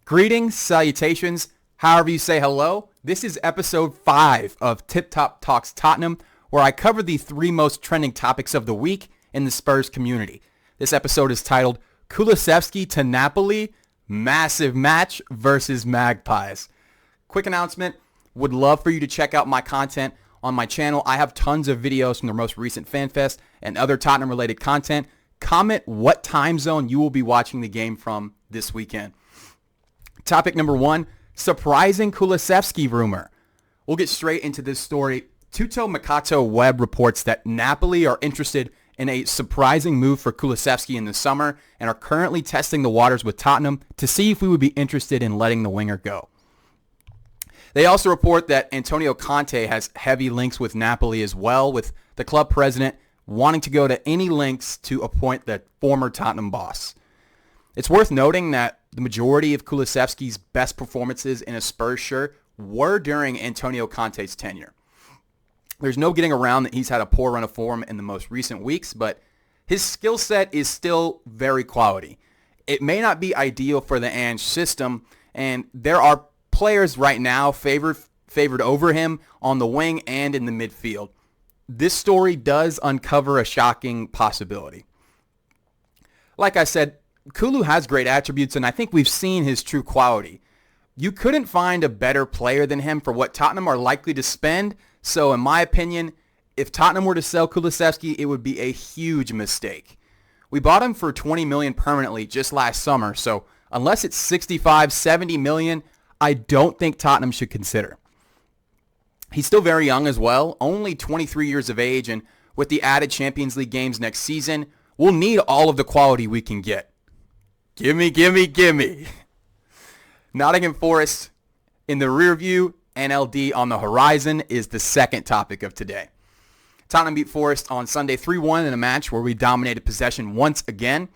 Greetings, salutations, however you say hello. This is episode 5 of Tip Top Talks Tottenham, where I cover the 3 most trending topics of the week in the Spurs community. This episode is titled Kulusevski to Napoli, Massive Match versus Magpies. Quick announcement, would love for you to check out my content on my channel. I have tons of videos from the most recent FanFest and other Tottenham-related content. Comment what time zone you will be watching the game from this weekend. Topic number 1, surprising Kulusevski rumor. We'll get straight into this story. Tutto Mercato Web reports that Napoli are interested in a surprising move for Kulusevski in the summer and are currently testing the waters with Tottenham to see if we would be interested in letting the winger go. They also report that Antonio Conte has heavy links with Napoli as well, with the club president wanting to go to any lengths to appoint the former Tottenham boss. It's worth noting that the majority of Kulusevski's best performances in a Spurs shirt were during Antonio Conte's tenure. There's no getting around that he's had a poor run of form in the most recent weeks, but his skill set is still very quality. It may not be ideal for the Ange system, and there are players right now favored over him on the wing and in the midfield. This story does uncover a shocking possibility. Like I said, Kulu has great attributes, and I think we've seen his true quality. You couldn't find a better player than him for what Tottenham are likely to spend, so in my opinion, if Tottenham were to sell Kulusevski, it would be a huge mistake. We bought him for $20 million permanently just last summer, so unless it's $65, $70 million, I don't think Tottenham should consider. He's still very young as well, only 23 years of age, and with the added Champions League games next season, we'll need all of the quality we can get. Gimme. Nottingham Forest in the rear view, NLD on the horizon is the second topic of today. Tottenham beat Forest on Sunday 3-1 in a match where we dominated possession once again.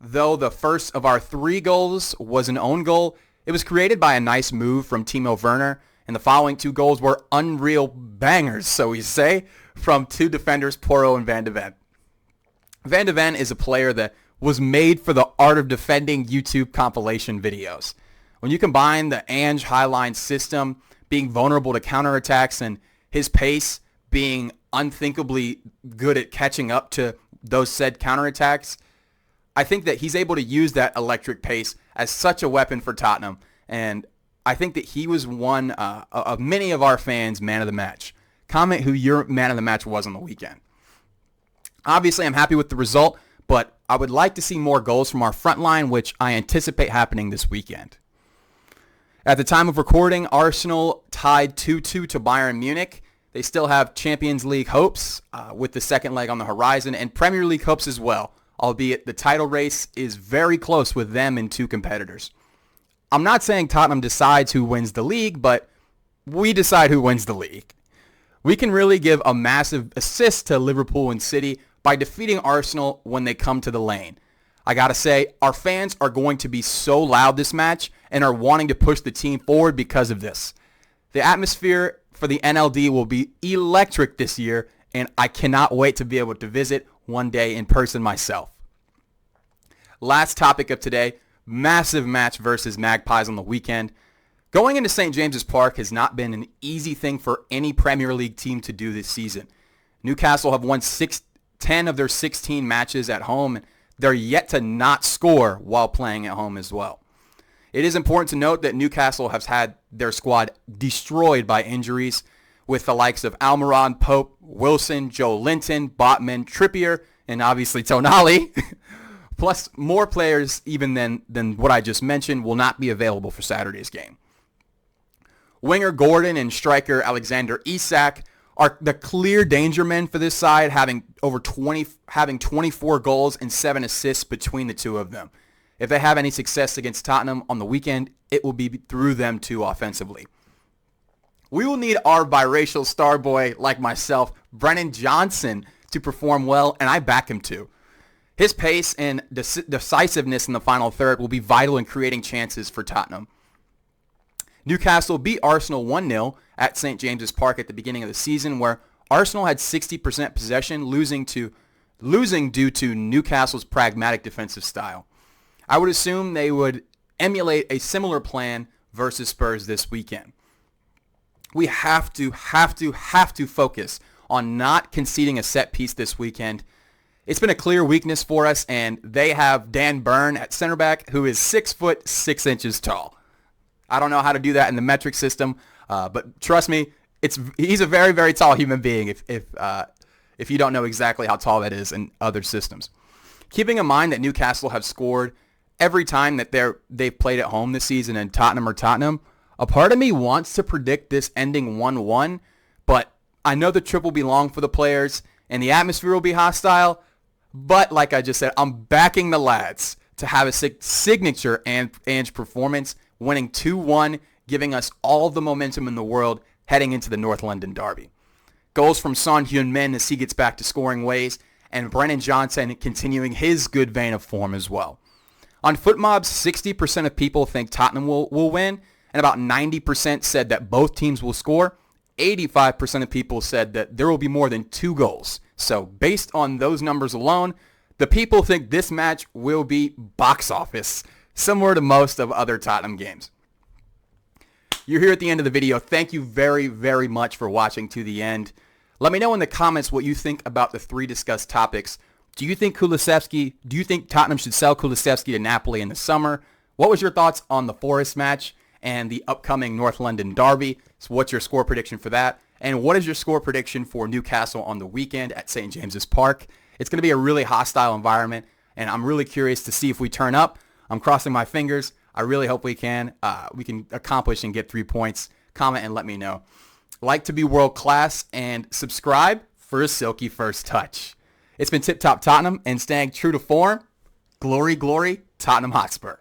Though the first of our 3 goals was an own goal, it was created by a nice move from Timo Werner, and the following 2 goals were unreal bangers, so we say, from 2 defenders, Porro and Van de Ven. Van de Ven is a player that was made for the Art of Defending YouTube compilation videos. When you combine the Ange highline system being vulnerable to counterattacks and his pace being unthinkably good at catching up to those said counterattacks, I think that he's able to use that electric pace as such a weapon for Tottenham. And I think that he was one of many of our fans' man of the match. Comment who your man of the match was on the weekend. Obviously, I'm happy with the result, but I would like to see more goals from our front line, which I anticipate happening this weekend. At the time of recording, Arsenal tied 2-2 to Bayern Munich. They still have Champions League hopes with the second leg on the horizon and Premier League hopes as well, albeit the title race is very close with them and 2 competitors. I'm not saying Tottenham decides who wins the league, but we decide who wins the league. We can really give a massive assist to Liverpool and City by defeating Arsenal when they come to the lane. I gotta say, our fans are going to be so loud this match and are wanting to push the team forward because of this. The atmosphere for the NLD will be electric this year, and I cannot wait to be able to visit one day in person myself. Last topic of today, massive match versus Magpies on the weekend. Going into St. James's Park has not been an easy thing for any Premier League team to do this season. Newcastle have won 10 of their 16 matches at home, and they're yet to not score while playing at home as well. It is important to note that Newcastle has had their squad destroyed by injuries, with the likes of Almiron, Pope, Wilson, Joe Linton, Botman, Trippier, and obviously Tonali. Plus, more players even than what I just mentioned will not be available for Saturday's game. Winger Gordon and striker Alexander Isak are the clear danger men for this side, having 24 goals and 7 assists between the 2 of them. If they have any success against Tottenham on the weekend, it will be through them 2 offensively. We will need our biracial star boy like myself, Brennan Johnson, to perform well, and I back him to. His pace and decisiveness in the final third will be vital in creating chances for Tottenham. Newcastle beat Arsenal 1-0 at St. James's Park at the beginning of the season, where Arsenal had 60% possession, losing due to Newcastle's pragmatic defensive style. I would assume they would emulate a similar plan versus Spurs this weekend. We have to focus on not conceding a set piece this weekend. It's been a clear weakness for us, and they have Dan Burn at center back, who is 6 foot 6 inches tall. I don't know how to do that in the metric system, but trust me, he's a very, very tall human being if you don't know exactly how tall that is in other systems. Keeping in mind that Newcastle have scored every time that they've played at home this season and Tottenham, a part of me wants to predict this ending 1-1, but I know the trip will be long for the players and the atmosphere will be hostile. But like I just said, I'm backing the lads to have a signature Ange performance, winning 2-1, giving us all the momentum in the world heading into the North London derby. Goals from Son Heung-min as he gets back to scoring ways, and Brennan Johnson continuing his good vein of form as well. On FootMobs, 60% of people think Tottenham will win, and about 90% said that both teams will score. 85% of people said that there will be more than 2 goals. So based on those numbers alone, the people think this match will be box office, similar to most of other Tottenham games. You're here at the end of the video. Thank you very, very much for watching to the end. Let me know in the comments what you think about the 3 discussed topics. Do you think Tottenham should sell Kulusevski to Napoli in the summer? What was your thoughts on the Forest match and the upcoming North London derby? So what's your score prediction for that? And what is your score prediction for Newcastle on the weekend at St. James's Park? It's going to be a really hostile environment, and I'm really curious to see if we turn up. I'm crossing my fingers. I really hope we can accomplish and get 3 points. Comment and let me know. Like to be world class, and subscribe for a silky first touch. It's been Tip Top Tottenham, and staying true to form, glory, glory, Tottenham Hotspur.